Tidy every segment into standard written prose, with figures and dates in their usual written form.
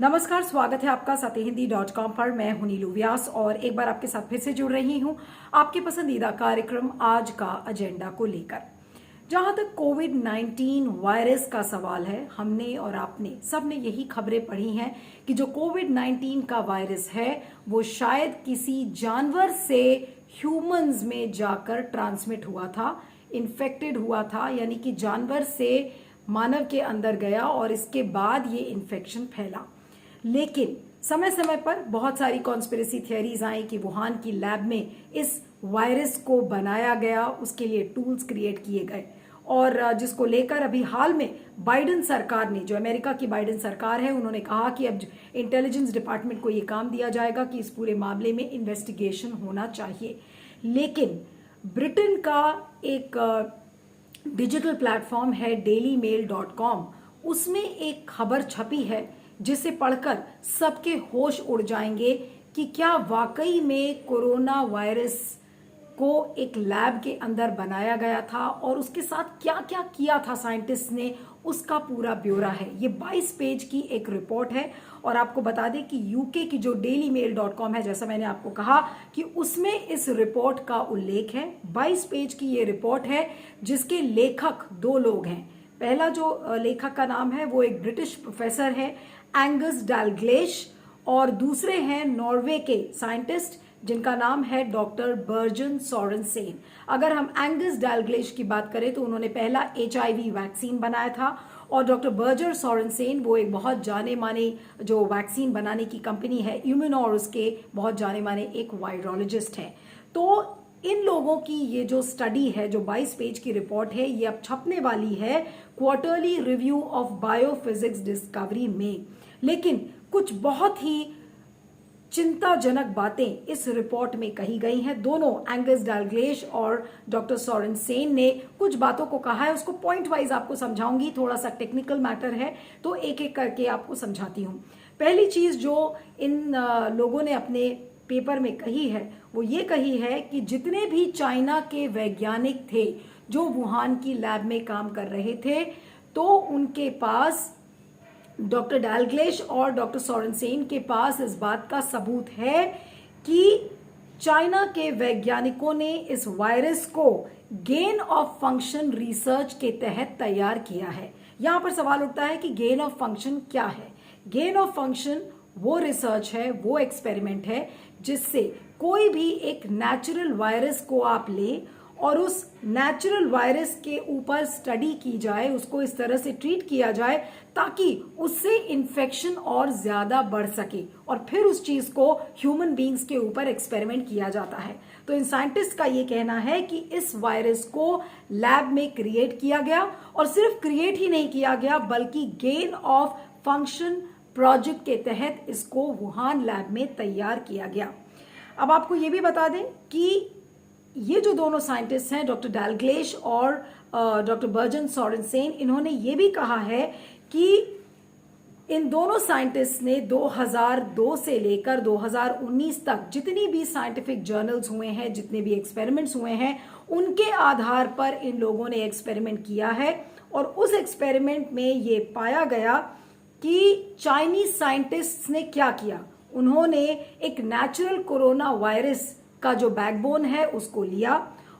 नमस्कार, स्वागत है आपका सत्यहिंदी.com पर। मैं हूं नीलू व्यास और एक बार आपके साथ फिर से जुड़ रही हूं आपके पसंदीदा कार्यक्रम आज का एजेंडा को लेकर। जहां तक कोविड-19 वायरस का सवाल है, हमने और आपने सबने यही खबरें पढ़ी हैं कि जो कोविड-19 का वायरस है वो शायद किसी जानवर से ह्यूमंस में जाकर ट्रांसमिट हुआ था, इन्फेक्टेड हुआ था, यानी कि जानवर से मानव के अंदर गया और इसके बाद ये इन्फेक्शन फैला। लेकिन समय समय पर बहुत सारी कॉन्स्पिरेसी थियरीज आई कि वुहान की लैब में इस वायरस को बनाया गया, उसके लिए टूल्स क्रिएट किए गए और जिसको लेकर अभी हाल में बाइडेन सरकार ने, जो अमेरिका की बाइडेन सरकार है, उन्होंने कहा कि अब इंटेलिजेंस डिपार्टमेंट को ये काम दिया जाएगा कि इस पूरे मामले में इन्वेस्टिगेशन होना चाहिए। लेकिन ब्रिटेन का एक डिजिटल प्लेटफॉर्म है dailymail.com, उसमें एक खबर छपी है जिसे पढ़कर सबके होश उड़ जाएंगे कि क्या वाकई में कोरोना वायरस को एक लैब के अंदर बनाया गया था और उसके साथ क्या क्या किया था साइंटिस्ट ने, उसका पूरा ब्यौरा है। ये 22 पेज की एक रिपोर्ट है और आपको बता दें कि यूके की जो dailymail.com है, जैसा मैंने आपको कहा कि उसमें इस रिपोर्ट का उल्लेख है। 22 पेज की ये रिपोर्ट है जिसके लेखक दो लोग हैं। पहला जो लेखक का नाम है वो एक ब्रिटिश प्रोफेसर है, एंगस डैलग्लेश, और दूसरे हैं नॉर्वे के साइंटिस्ट जिनका नाम है डॉक्टर बर्जन सोरेनसेन। अगर हम एंगस डैलग्लेश की बात करें तो उन्होंने पहला HIV वैक्सीन बनाया था और डॉक्टर बर्जर सोरेनसेन वो एक बहुत जाने माने जो वैक्सीन बनाने की कंपनी है इम्यूनोर, उसके बहुत जाने माने एक वायरोलॉजिस्ट हैं। तो इन लोगों की ये जो स्टडी है, जो 22 पेज की रिपोर्ट है, ये अब छपने वाली है quarterly review of biophysics discovery में। लेकिन कुछ बहुत ही चिंताजनक बातें इस रिपोर्ट में कही गई हैं। दोनों एंगस डैलग्लेश और डॉक्टर सोरेनसेन ने कुछ बातों को कहा है, उसको पॉइंट वाइज आपको समझाऊंगी। थोड़ा सा टेक्निकल मैटर है तो एक एक करके आपको समझाती हूं। पहली चीज जो इन लोगों ने अपने पेपर में कही है वो ये कही है कि जितने भी चाइना के वैज्ञानिक थे जो वुहान की लैब में काम कर रहे थे, तो उनके पास, डॉक्टर डैलग्लेश और डॉक्टर सोरेनसेन के पास इस बात का सबूत है कि चाइना के वैज्ञानिकों ने इस वायरस को गेन ऑफ फंक्शन रिसर्च के तहत तैयार किया है। यहां पर सवाल उठता है कि गेन ऑफ फंक्शन क्या है। गेन ऑफ फंक्शन वो रिसर्च है, वो एक्सपेरिमेंट है जिससे कोई भी एक नेचुरल वायरस को आप ले और उस नेचुरल वायरस के ऊपर स्टडी की जाए, उसको इस तरह से ट्रीट किया जाए ताकि उससे इन्फेक्शन और ज्यादा बढ़ सके और फिर उस चीज को ह्यूमन बींग्स के ऊपर एक्सपेरिमेंट किया जाता है। तो इन साइंटिस्ट का ये कहना है कि इस वायरस को लैब में क्रिएट किया गया और सिर्फ क्रिएट ही नहीं किया गया बल्कि गेन ऑफ फंक्शन प्रोजेक्ट के तहत इसको वुहान लैब में तैयार किया गया। अब आपको ये भी बता दें कि ये जो दोनों साइंटिस्ट हैं, डॉक्टर डैलग्लेश और डॉक्टर बर्जन सोरेनसेन, इन्होंने ये भी कहा है कि इन दोनों साइंटिस्ट ने 2002 से लेकर 2019 तक जितनी भी साइंटिफिक जर्नल्स हुए हैं, जितने भी एक्सपेरिमेंट्स हुए हैं, उनके आधार पर इन लोगों ने एक्सपेरिमेंट किया है और उस एक्सपेरिमेंट में ये पाया गया कि चाइनीज साइंटिस्ट्स ने क्या किया। उन्होंने एक नेचुरल कोरोना वायरस का जो बैकबोन है उसको लिया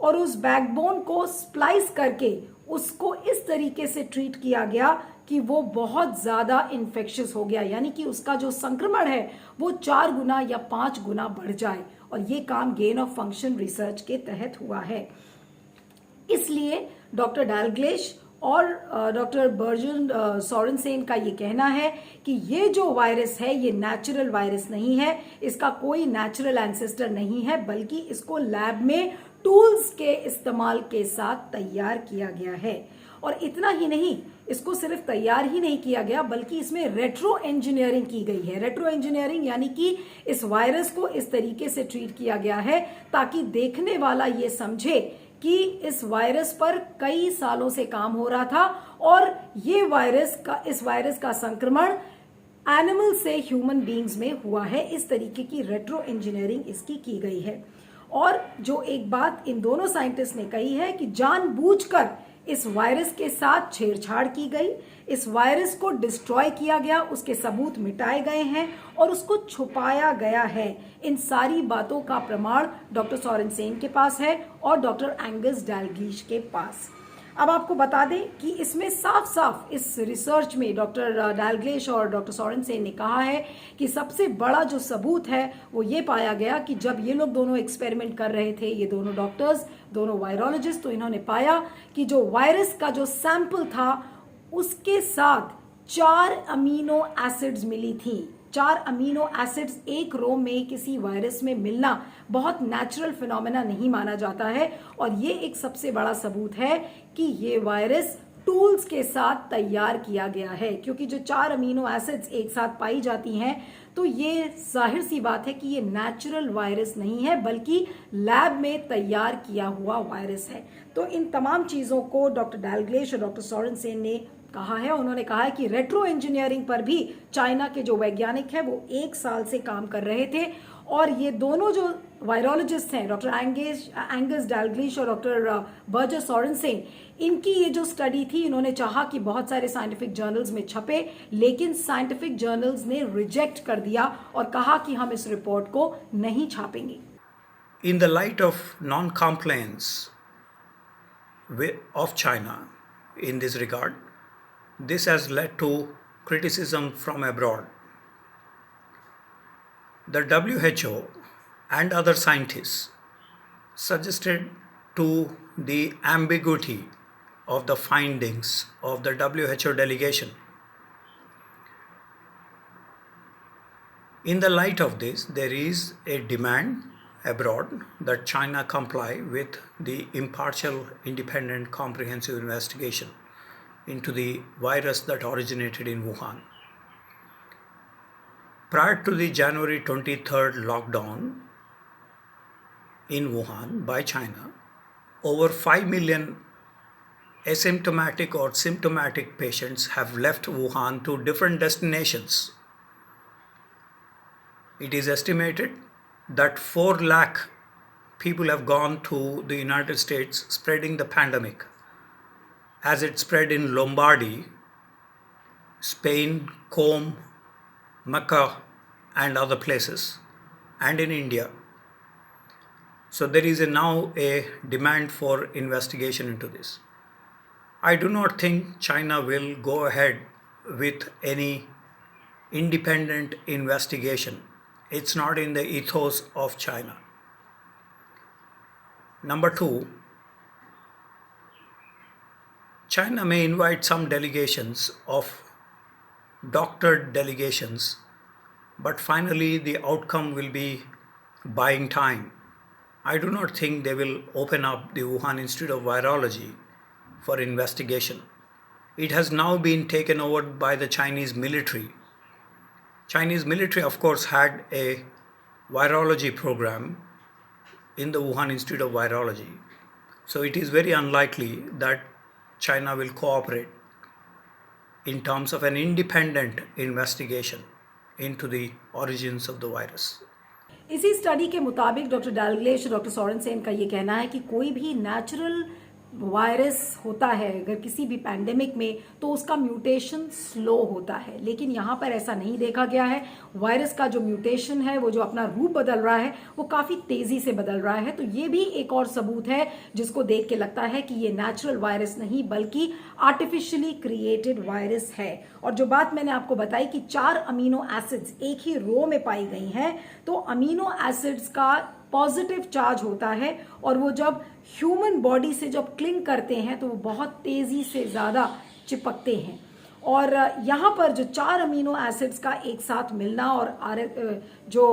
और उस बैकबोन को स्प्लाइस करके उसको इस तरीके से ट्रीट किया गया कि वो बहुत ज्यादा इन्फेक्शियस हो गया, यानी कि उसका जो संक्रमण है वो 4 गुना या 5 गुना बढ़ जाए। और ये काम गेन ऑफ फंक्शन रिसर्च के तहत हुआ है। इसलिए डॉक्टर डैलग्लेश और डॉक्टर बर्जन सोरेनसेन का ये कहना है कि ये जो वायरस है ये नेचुरल वायरस नहीं है, इसका कोई नेचुरल एंसेस्टर नहीं है, बल्कि इसको लैब में टूल्स के इस्तेमाल के साथ तैयार किया गया है। और इतना ही नहीं, इसको सिर्फ तैयार ही नहीं किया गया बल्कि इसमें रेट्रो इंजीनियरिंग की गई है। रेट्रो इंजीनियरिंग यानी कि इस वायरस को इस तरीके से ट्रीट किया गया है ताकि देखने वाला ये समझे कि इस वायरस पर कई सालों से काम हो रहा था और इस वायरस का संक्रमण एनिमल से ह्यूमन बींग्स में हुआ है। इस तरीके की रेट्रो इंजीनियरिंग इसकी की गई है। और जो एक बात इन दोनों साइंटिस्ट ने कही है कि जानबूझकर इस वायरस के साथ छेड़छाड़ की गई, इस वायरस को डिस्ट्रॉय किया गया, उसके सबूत मिटाए गए हैं और उसको छुपाया गया है। इन सारी बातों का प्रमाण डॉक्टर सोरेनसेन के पास है और डॉक्टर एंगस डैलग्लिश के पास। अब आपको बता दें कि इसमें साफ साफ इस रिसर्च में डॉक्टर डैलग्लिश और डॉक्टर सोरेनसेन ने कहा है कि सबसे बड़ा जो सबूत है वो ये पाया गया कि जब ये लोग दोनों एक्सपेरिमेंट कर रहे थे, ये दोनों डॉक्टर्स, दोनों वायरोलॉजिस्ट, तो इन्होंने पाया कि जो वायरस का जो सैंपल था उसके साथ 4 अमीनो एसिड्स मिली थी। 4 अमीनो एसिड्स एक रो में किसी वायरस में मिलना बहुत नेचुरल फिनोमेना नहीं माना जाता है और ये एक सबसे बड़ा सबूत है कि ये वायरस टूल्स के साथ तैयार किया गया है, क्योंकि जो 4 अमीनो एसिड्स एक साथ पाई जाती हैं तो ये जाहिर सी बात है कि ये नेचुरल वायरस नहीं है बल्कि लैब में तैयार किया हुआ वायरस है। तो इन तमाम चीज़ों को डॉक्टर डैलग्लिश और डॉक्टर सोरेनसेन ने कहा है। उन्होंने कहा है कि रेट्रो इंजीनियरिंग पर भी चाइना के जो वैज्ञानिक हैं वो 1 साल से काम कर रहे थे और ये दोनों जो वायरोलॉजिस्ट हैं, डॉक्टर एंगस डैलग्लिश और डॉक्टर बर्जर सोरेनसेन, इनकी ये जो स्टडी थी, इन्होंने चाहा कि बहुत सारे साइंटिफिक जर्नल्स में छपे, लेकिन साइंटिफिक जर्नल्स ने रिजेक्ट कर दिया और कहा कि हम इस रिपोर्ट को नहीं छापेंगे। In the light of non-compliance of China in this regard, this has led to criticism from abroad. The WHO and other scientists suggested to the ambiguity of the findings of the WHO delegation. In the light of this, there is a demand abroad that China comply with the impartial, independent, comprehensive investigation into the virus that originated in Wuhan. Prior to the January 23rd lockdown in Wuhan by China, over 5 million asymptomatic or symptomatic patients have left Wuhan to different destinations. It is estimated that 4 lakh people have gone to the United States, spreading the pandemic as it spread in Lombardy, Spain, Qom, Mecca and other places, and in India. So there is now a demand for investigation into this. I do not think China will go ahead with any independent investigation. It's not in the ethos of China. Number 2, China may invite some delegations of doctored delegations, but finally the outcome will be buying time. I do not think they will open up the Wuhan Institute of Virology for investigation. It has now been taken over by the Chinese military. Chinese military, of course, had a virology program in the Wuhan Institute of Virology. So it is very unlikely that China will cooperate in terms of an independent investigation into the origins of the virus. इसी study के मुताबिक doctor डैलग्लिश और doctor सोरेनसेन का ये कहना है कि कोई भी नेचुरल वायरस होता है अगर किसी भी पैंडेमिक में तो उसका म्यूटेशन स्लो होता है, लेकिन यहाँ पर ऐसा नहीं देखा गया है। वायरस का जो म्यूटेशन है, वो जो अपना रूप बदल रहा है, वो काफ़ी तेज़ी से बदल रहा है। तो ये भी एक और सबूत है जिसको देख के लगता है कि ये नेचुरल वायरस नहीं बल्कि आर्टिफिशियली क्रिएटेड वायरस है। और जो बात मैंने आपको बताई कि 4 अमीनो एसिड्स एक ही रो में पाई गई हैं, तो अमीनो एसिड्स का पॉजिटिव चार्ज होता है और वो जब ह्यूमन बॉडी से जब क्लिंग करते हैं तो वो बहुत तेज़ी से ज़्यादा चिपकते हैं। और यहाँ पर जो 4 अमीनो एसिड्स का एक साथ मिलना और जो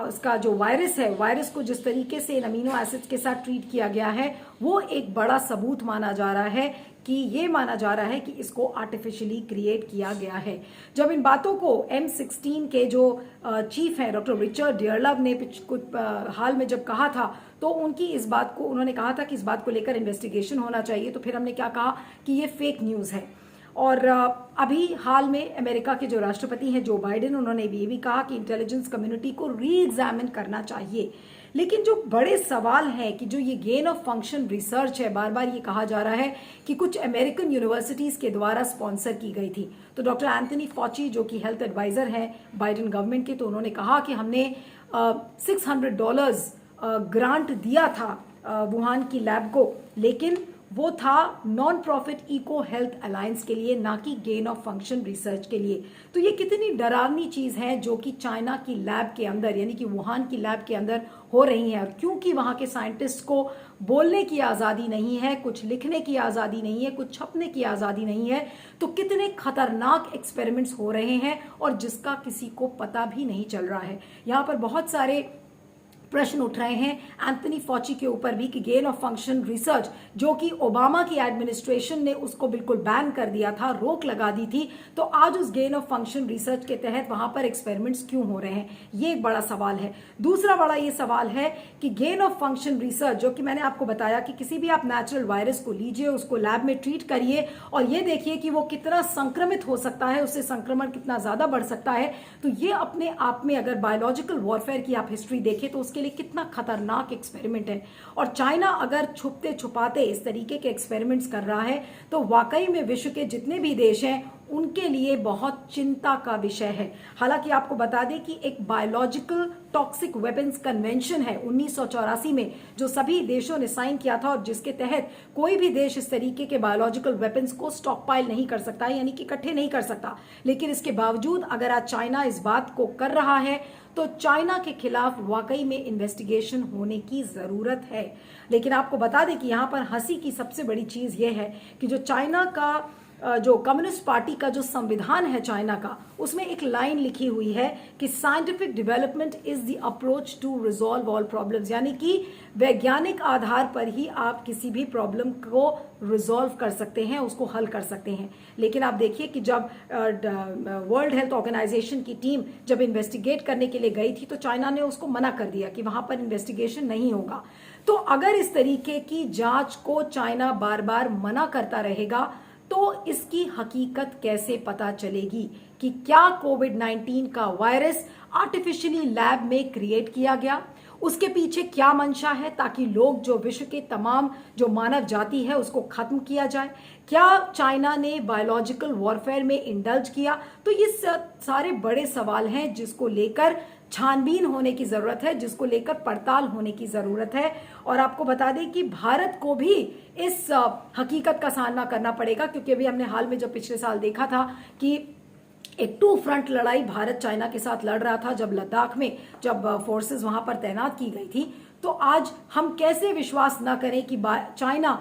उसका जो वायरस है, वायरस को जिस तरीके से इन अमीनो एसिड्स के साथ ट्रीट किया गया है, वो एक बड़ा सबूत माना जा रहा है कि ये माना जा रहा है कि इसको आर्टिफिशियली क्रिएट किया गया है। जब इन बातों को M16 के जो चीफ हैं डॉक्टर रिचर्ड डियरलव ने कुछ हाल में जब कहा था, तो उन्होंने कहा था कि इस बात को लेकर इन्वेस्टिगेशन होना चाहिए। तो फिर हमने क्या कहा कि ये फेक न्यूज़ है। और अभी हाल में अमेरिका के जो राष्ट्रपति हैं जो बाइडेन, उन्होंने ये भी कहा कि इंटेलिजेंस कम्युनिटी को री एग्जामिन करना चाहिए। लेकिन जो बड़े सवाल है कि जो ये गेन ऑफ फंक्शन रिसर्च है, बार बार ये कहा जा रहा है कि कुछ अमेरिकन यूनिवर्सिटीज के द्वारा स्पॉन्सर की गई थी। तो डॉक्टर एंथनी फॉची जो कि हेल्थ एडवाइजर हैं बाइडेन गवर्नमेंट के, तो उन्होंने कहा कि हमने $600 ग्रांट दिया था वुहान की लैब को, लेकिन वो था non profit eco health alliance के लिए, ना कि गेन ऑफ फंक्शन रिसर्च के लिए। तो ये कितनी डरावनी चीज है जो कि चाइना की लैब के अंदर, यानी कि वुहान की लैब के अंदर हो रही है। और क्योंकि वहां के साइंटिस्ट को बोलने की आजादी नहीं है, कुछ लिखने की आजादी नहीं है, कुछ छपने की आजादी नहीं है, तो कितने खतरनाक एक्सपेरिमेंट्स हो रहे हैं और जिसका किसी को पता भी नहीं चल रहा है। यहाँ पर बहुत सारे प्रश्न उठ रहे हैं एंथनी फॉची के ऊपर भी कि गेन ऑफ फंक्शन रिसर्च जो कि ओबामा की एडमिनिस्ट्रेशन ने उसको बिल्कुल बैन कर दिया था, रोक लगा दी थी, तो आज उस गेन ऑफ फंक्शन रिसर्च के तहत वहां पर एक्सपेरिमेंट्स क्यों हो रहे हैं, ये एक बड़ा सवाल है। दूसरा बड़ा ये सवाल है कि गेन ऑफ फंक्शन रिसर्च, जो कि मैंने आपको बताया कि किसी भी आप नेचुरल वायरस को लीजिए, उसको लैब में ट्रीट करिए और ये देखिए कि वो कितना संक्रमित हो सकता है, उससे संक्रमण कितना ज्यादा बढ़ सकता है। तो ये अपने आप में अगर बायोलॉजिकल वॉरफेयर की आप हिस्ट्री देखें तो उसके लिए कितना खतरनाक एक्सपेरिमेंट है। और चाइना अगर छुपते छुपाते इस तरीके के एक्सपेरिमेंट्स कर रहा है तो वाकई में विश्व के जितने भी देश हैं उनके लिए बहुत चिंता का विषय है। हालांकि आपको बता दें कि एक बायोलॉजिकल टॉक्सिक वेपन्स कन्वेंशन है 1984 में, जो सभी देशों ने साइन किया था और जिसके तहत कोई भी देश इस तरीके के बायोलॉजिकल वेपन्स को स्टॉकपाइल नहीं कर सकता, यानी कि इकट्ठे नहीं कर सकता। लेकिन इसके बावजूद अगर आज चाइना इस बात को कर रहा है तो चाइना के खिलाफ वाकई में इन्वेस्टिगेशन होने की जरूरत है। लेकिन आपको बता दें कि यहां पर हंसी की सबसे बड़ी चीज यह है कि जो चाइना का जो कम्युनिस्ट पार्टी का जो संविधान है चाइना का, उसमें एक लाइन लिखी हुई है कि scientific development is the approach to resolve all problems, यानी कि वैज्ञानिक आधार पर ही आप किसी भी प्रॉब्लम को रिजॉल्व कर सकते हैं, उसको हल कर सकते हैं। लेकिन आप देखिए कि जब वर्ल्ड हेल्थ ऑर्गेनाइजेशन की टीम जब इन्वेस्टिगेट करने के लिए गई थी तो चाइना ने उसको मना कर दिया कि वहां पर इन्वेस्टिगेशन नहीं होगा। तो अगर इस तरीके की जांच को चाइना बार बार मना करता रहेगा तो इसकी हकीकत कैसे पता चलेगी कि क्या कोविड-19 का वायरस आर्टिफिशियली लैब में क्रिएट किया गया, उसके पीछे क्या मंशा है ताकि लोग जो विश्व के तमाम जो मानव जाति है उसको खत्म किया जाए, क्या चाइना ने बायोलॉजिकल वॉरफेयर में इंडल्ज किया। तो ये सारे बड़े सवाल हैं जिसको लेकर छानबीन होने की जरूरत है, जिसको लेकर पड़ताल होने की जरूरत है। और आपको बता दें कि भारत को भी इस हकीकत का सामना करना पड़ेगा, क्योंकि अभी हमने हाल में जब पिछले साल देखा था कि एक टू फ्रंट लड़ाई भारत चाइना के साथ लड़ रहा था, जब लद्दाख में जब फोर्सेस वहां पर तैनात की गई थी, तो आज हम कैसे विश्वास न करें कि चाइना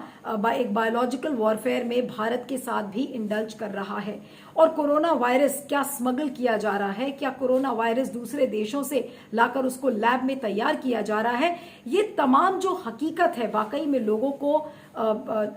एक बायोलॉजिकल वॉरफेयर में भारत के साथ भी इंडल्ज कर रहा है। और कोरोना वायरस क्या स्मगल किया जा रहा है, क्या कोरोना वायरस दूसरे देशों से लाकर उसको लैब में तैयार किया जा रहा है, ये तमाम जो हकीकत है वाकई में लोगों को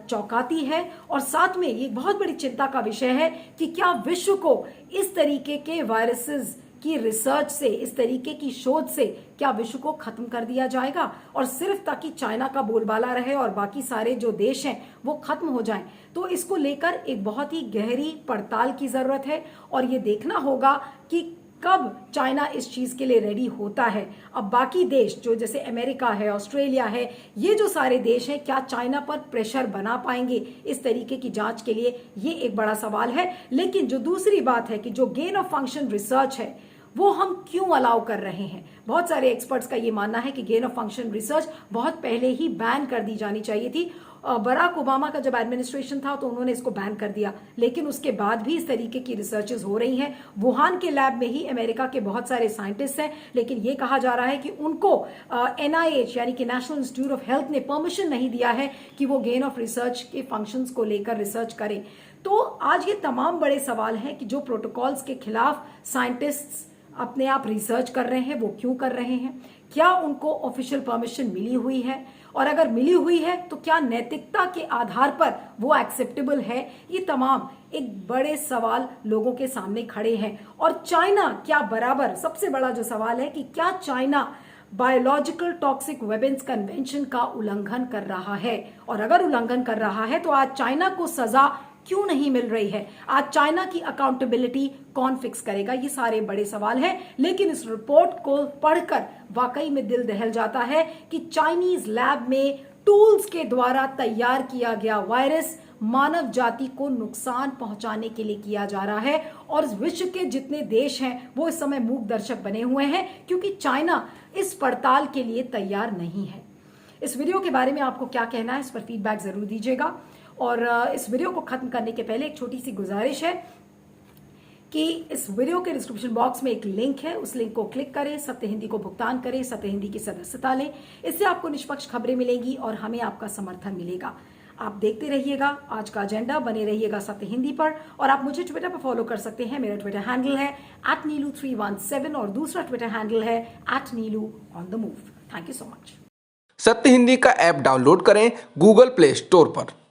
चौंकाती है। और साथ में ये बहुत बड़ी चिंता का विषय है कि क्या विश्व को इस तरीके के वायरसेस की रिसर्च से, इस तरीके की शोध से क्या विश्व को खत्म कर दिया जाएगा, और सिर्फ ताकि चाइना का बोलबाला रहे और बाकी सारे जो देश हैं वो खत्म हो जाएं। तो इसको लेकर एक बहुत ही गहरी पड़ताल की जरूरत है और ये देखना होगा कि कब चाइना इस चीज के लिए रेडी होता है। अब बाकी देश जो जैसे अमेरिका है, ऑस्ट्रेलिया है, ये जो सारे देश हैं, क्या चाइना पर प्रेशर बना पाएंगे इस तरीके की जांच के लिए, ये एक बड़ा सवाल है। लेकिन जो दूसरी बात है कि जो गेन ऑफ फंक्शन रिसर्च है वो हम क्यों अलाउ कर रहे हैं। बहुत सारे एक्सपर्ट्स का ये मानना है कि गेन ऑफ फंक्शन रिसर्च बहुत पहले ही बैन कर दी जानी चाहिए थी। बराक ओबामा का जब एडमिनिस्ट्रेशन था तो उन्होंने इसको बैन कर दिया, लेकिन उसके बाद भी इस तरीके की रिसर्चेस हो रही हैं। वुहान के लैब में ही अमेरिका के बहुत सारे साइंटिस्ट हैं, लेकिन ये कहा जा रहा है कि उनको NIH यानी कि नेशनल इंस्टीट्यूट ऑफ हेल्थ ने परमिशन नहीं दिया है कि वो गेन ऑफ रिसर्च के फंक्शंस को लेकर रिसर्च करें। तो आज ये तमाम बड़े सवाल हैं कि जो प्रोटोकॉल्स के खिलाफ साइंटिस्ट्स अपने आप रिसर्च कर रहे हैं वो क्यों कर रहे हैं, क्या उनको ऑफिशियल परमिशन मिली हुई है, और अगर मिली हुई है तो क्या नैतिकता के आधार पर वो एक्सेप्टेबल है। ये तमाम एक बड़े सवाल लोगों के सामने खड़े हैं। और चाइना क्या बराबर, सबसे बड़ा जो सवाल है कि क्या China biological toxic weapons convention का उल्लंघन कर रहा है, और अगर उल्लंघन कर रहा है तो आज चाइना को सजा क्यों नहीं मिल रही है? आज चाइना की अकाउंटेबिलिटी कौन फिक्स करेगा? ये सारे बड़े सवाल हैं, लेकिन इस रिपोर्ट को पढ़कर वाकई में दिल दहल जाता है कि चाइनीज लैब में टूल्स के द्वारा तैयार किया गया वायरस मानव जाति को नुकसान पहुंचाने के लिए किया जा रहा है। और विश्व के जितने देश हैं वो इस समय मूक दर्शक बने हुए हैं, क्योंकि चाइना इस पड़ताल के लिए तैयार नहीं है। इस वीडियो के बारे में आपको क्या कहना है, इस पर फीडबैक जरूर दीजिएगा। और इस वीडियो को खत्म करने के पहले एक छोटी सी गुजारिश है कि इस वीडियो के डिस्क्रिप्शन बॉक्स में एक लिंक है, उस लिंक को क्लिक करें, सत्य हिंदी को भुगतान करें, सत्य हिंदी की सदस्यता लें। इससे आपको निष्पक्ष खबरें मिलेंगी और हमें आपका समर्थन मिलेगा। आप देखते रहिएगा आज का एजेंडा, बने रहिएगा सत्य हिंदी पर। और आप मुझे ट्विटर पर फॉलो कर सकते हैं। मेरा ट्विटर हैंडल है @neelu317 और दूसरा ट्विटर हैंडल है @neelu_on_the_move। Thank you so much. सत्य हिंदी का ऐप डाउनलोड करें गूगल प्ले स्टोर पर।